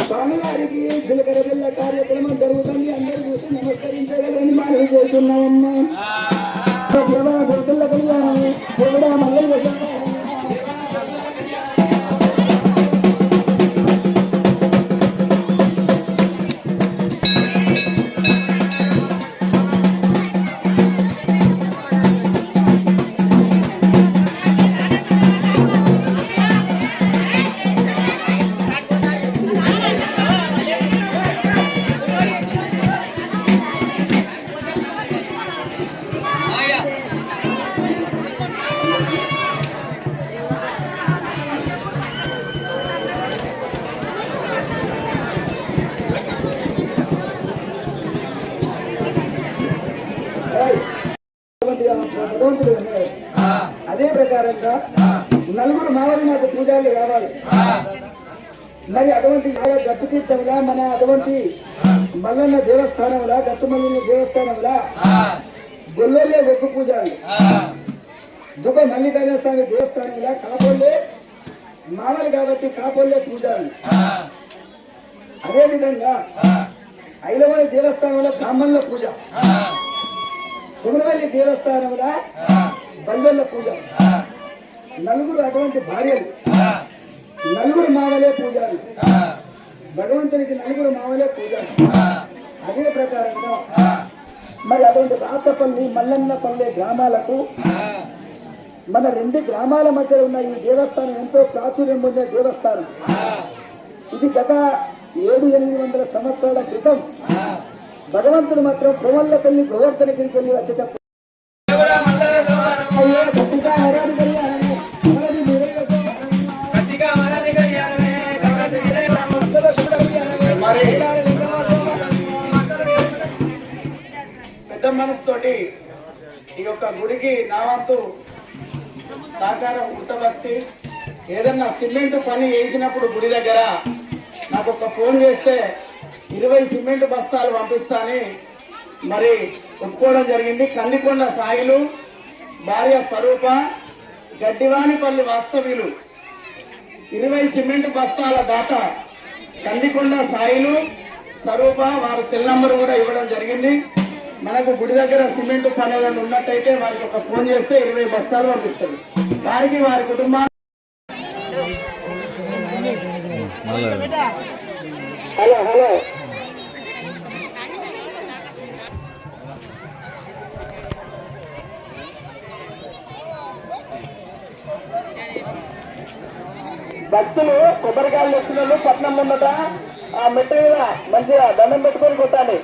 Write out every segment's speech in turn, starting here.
స్వామివారికి చిలకర పిల్ల కార్యక్రమం జరుగుతుంది. అందరూ చూసి నమస్కరించగలని మనం చేస్తున్నామమ్మా. గుర్తుల కళ్యాణం కూడా మళ్ళీ అదే ప్రకారంగా నలుగురు మావలినాథ పూజారులు కావాలి. మరి అటువంటి గట్టు తీర్థంలా మన అటువంటి మల్లన్న దేవస్థానంలా గట్టు మల్లన్న దేవస్థానంలా గొల్లెల్లే ఒగ్గు పూజారులు, దుబ్బ మల్లికార్జున స్వామి దేవస్థానంలా కాపోళ్ళే మామలు కాబట్టి కాపోళ్ళే పూజారులు. అదేవిధంగా ఐలవల్లి దేవస్థానంలో బ్రాహ్మణుల పూజ, కుమరవల్లి దేవస్థానంలో బల్వెల్ల పూజ. నలుగురు అటువంటి భార్యలు, నలుగురు మావలే పూజారు. భగవంతునికి నలుగురు మావలే పూజారు. అదే ప్రకారంగా మరి అటువంటి రాచపల్లి మల్లన్నపల్లె గ్రామాలకు మన రెండు గ్రామాల మధ్య ఉన్న ఈ దేవస్థానం ఎంతో ప్రాచుర్యం పొందిన దేవస్థానం. ఇది గత 700-800 సంవత్సరాల క్రితం భగవంతుడు మాత్రం కొమల్లపల్లి గోవర్ధనగిరికి వెళ్ళి వచ్చేటప్పుడు పెద్ద మనసుతోటి ఈ యొక్క గుడికి నా వంతు సహకారం గుర్తభక్తి. ఏదన్నా సిమెంట్ పని వేయించినప్పుడు గుడి దగ్గర నాకు ఒక ఫోన్ చేస్తే 20 సిమెంట్ బస్తాలు పంపిస్తానని మరి ఒప్పుకోవడం జరిగింది. కందికొండ సాయిలు, భార్య స్వరూప, గడ్డివానిపల్లి వాస్తవ్యులు 20 సిమెంట్ బస్తాల దాత కందికొండ సాయిలు, స్వరూప, వారి సెల్ నంబర్ కూడా ఇవ్వడం జరిగింది. మనకు గుడి దగ్గర సిమెంట్ పని ఏదైనా ఉన్నట్టయితే వారికి ఒక ఫోన్ చేస్తే 20 బస్తాలు పంపిస్తారు. వారికి వారి కుటుంబాన్ని హలో భక్తులు కొబ్బరికాయలు వచ్చిన వాళ్ళు పట్నం ముందట ఆ మెట్ట మీద మంచిగా దండం పెట్టుకొని కొట్టాలి.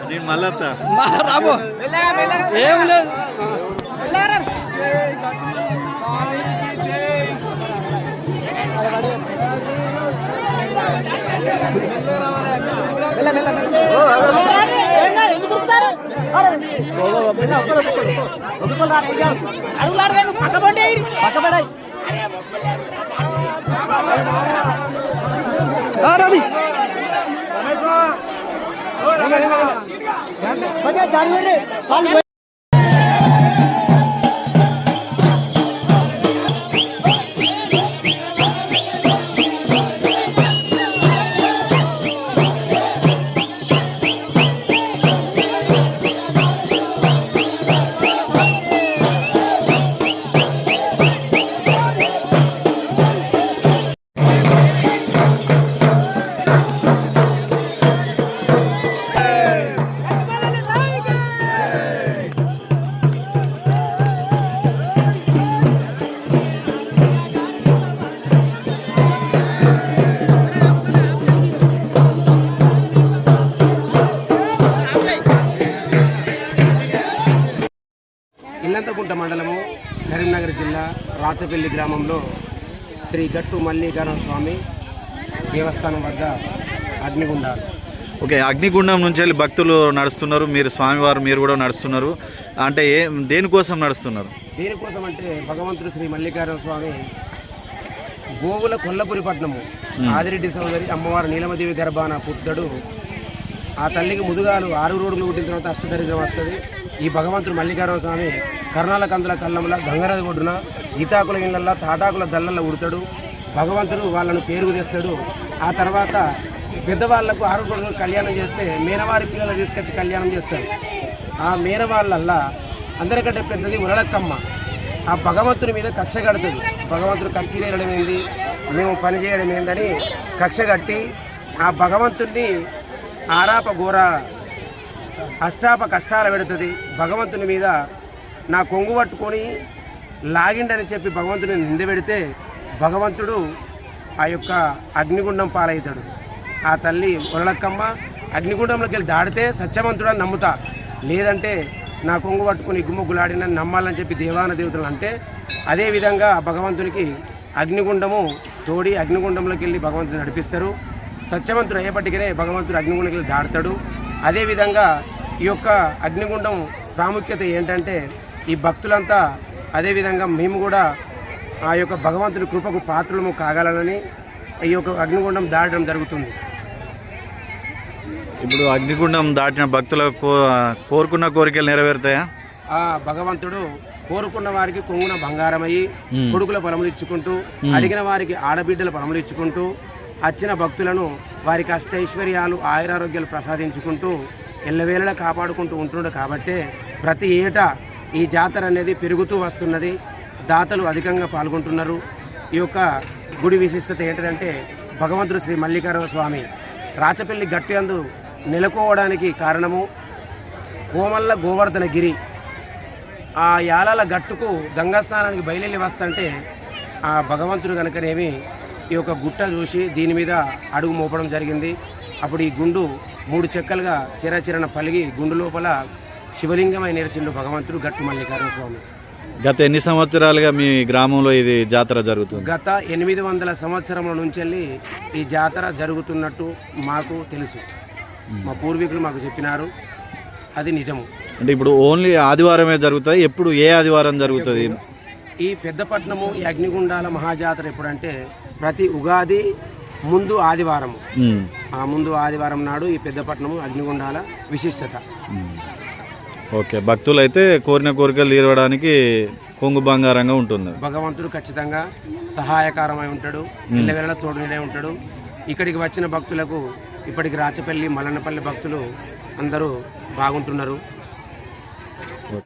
నేను మళ్ళా రాబో ఏం లేదు ఇల్లంతకుంట మండలము కరీంనగర్ జిల్లా రాచపల్లి గ్రామంలో శ్రీ గట్టు మల్లికార్జున స్వామి దేవస్థానం వద్ద అగ్నిగుండాలు. ఓకే, అగ్నిగుండం నుంచి వెళ్ళి భక్తులు నడుస్తున్నారు, మీరు స్వామివారు మీరు కూడా నడుస్తున్నారు అంటే దేనికోసం నడుస్తున్నారు? దేనికోసం అంటే భగవంతుడు శ్రీ మల్లికార్జున స్వామి గోవుల కొల్లపురి పట్నము ఆదిరెడ్డి సోదరి అమ్మవారు నీలమదేవి గర్భాన పుట్టడు. ఆ తల్లికి ముదుగాలు 6 రోజులు పుట్టిన తర్వాత అష్టదరిద్రం వస్తుంది. ఈ భగవంతుడు మల్లికార్జున స్వామి కర్ణాల కందుల కళ్ళంలో గంగరది ఒడ్డున ఈతాకుల ఇళ్ళల్లో తాటాకుల దళ్ళల్లో ఉడతాడు. భగవంతుడు వాళ్ళను పేరుగు తెస్తాడు. ఆ తర్వాత పెద్దవాళ్లకు 6 రోజులు కళ్యాణం చేస్తే మేనవారి పిల్లలు తీసుకొచ్చి కళ్యాణం చేస్తారు. ఆ మేనవాళ్ళల్లా అందరికంటే పెద్దది ఉరళక్కమ్మ. ఆ భగవంతుని మీద కక్ష కడుతుంది. భగవంతుడు కక్ష చేయడం ఏంది, మేము పని చేయడం ఏందని కక్ష కట్టి ఆ భగవంతుడిని ఆరాప ఘోర అష్టాప కష్టాలు పెడుతుంది. భగవంతుని మీద నా కొంగు పట్టుకొని లాగిండని చెప్పి భగవంతుని నిందబెడితే భగవంతుడు ఆ యొక్క అగ్నిగుండం పాలవుతాడు. ఆ తల్లి ఉరళక్కమ్మ అగ్నిగుండంలోకి వెళ్ళి దాడితే సత్యవంతుడని నమ్ముతా, లేదంటే నా కొంగు పట్టుకుని గుమ్మగులాడినని నమ్మాలని చెప్పి దేవాన దేవతలు అంటే, అదేవిధంగా భగవంతునికి అగ్నిగుండము తోడి అగ్నిగుండంలోకి వెళ్ళి భగవంతుని నడిపిస్తారు. సత్యవంతుడు అయ్యేపటికనే భగవంతుడు అగ్నిగుండంకి వెళ్ళి దాడతాడు. అదేవిధంగా ఈ యొక్క అగ్నిగుండం ప్రాముఖ్యత ఏంటంటే, ఈ భక్తులంతా అదేవిధంగా మేము కూడా ఆ యొక్క భగవంతుడి కృపకు పాత్రలము కాగలనని ఈ యొక్క అగ్నిగుండం దాటడం జరుగుతుంది. ఇప్పుడు అగ్నిగుండం దాటిన భక్తులకు కోరుకున్న కోరికలు నెరవేరుతాయా? ఆ భగవంతుడు కోరుకున్న వారికి కొంగున బంగారమయ్యి కొడుకుల పొలములు ఇచ్చుకుంటూ, అడిగిన వారికి ఆడబిడ్డల పొలములు ఇచ్చుకుంటూ, వచ్చిన భక్తులను వారికి అష్టైశ్వర్యాలు ఆయురారోగ్యాలు ప్రసాదించుకుంటూ ఎల్లవేళలా కాపాడుకుంటూ ఉంటుండే. కాబట్టే ప్రతి ఏటా ఈ జాతర అనేది పెరుగుతూ వస్తున్నది. దాతలు అధికంగా పాల్గొంటున్నారు. ఈ యొక్క గుడి విశిష్టత ఏంటంటే, భగవంతుడు శ్రీ మల్లికార్జున స్వామి రాచపల్లి గట్టు యందు నెలకోవడానికి కారణము కోమల్ల గోవర్ధన గిరి. ఆ యాలాల గట్టుకు గంగా స్నానానికి బయలుదేరి వస్తుంటే ఆ భగవంతుడు కనుకనేమి ఈ యొక్క గుట్ట చూసి దీని మీద అడుగు మోపడం జరిగింది. అప్పుడు ఈ గుండు 3 చెక్కలుగా చిరచిరన పలిగి గుండు లోపల శివలింగమై నెరసిండు భగవంతుడు గట్టు మల్లికార్జున స్వామి. గత ఎన్ని సంవత్సరాలుగా మీ గ్రామంలో ఇది జాతర జరుగుతుంది? గత 800 సంవత్సరముల నుంచి వెళ్ళి ఈ జాతర జరుగుతున్నట్టు మాకు తెలుసు. మా పూర్వీకులు మాకు చెప్పినారు, అది నిజము. అంటే ఇప్పుడు ఓన్లీ ఆదివారమే జరుగుతుంది? ఎప్పుడు ఏ ఆదివారం జరుగుతుంది? ఈ పెద్దపట్నము ఈ అగ్నిగుండాల మహాజాతర ఎప్పుడంటే ప్రతి ఉగాది ముందు ఆదివారం. ఆ ముందు ఆదివారం నాడు ఈ పెద్దపట్నము అగ్నిగుండాల విశిష్టత. ఓకే, భక్తులు అయితే కోరిన కోరికలు తీరవడానికి కొంగు బంగారంగా ఉంటుంది. భగవంతుడు ఖచ్చితంగా సహాయకారమై ఉంటాడు, ఇళ్ళవేళ తోడునే ఉంటాడు. ఇక్కడికి వచ్చిన భక్తులకు ఇప్పటికి రాచపల్లి మల్లన్నపల్లి భక్తులు అందరూ బాగుంటున్నారు.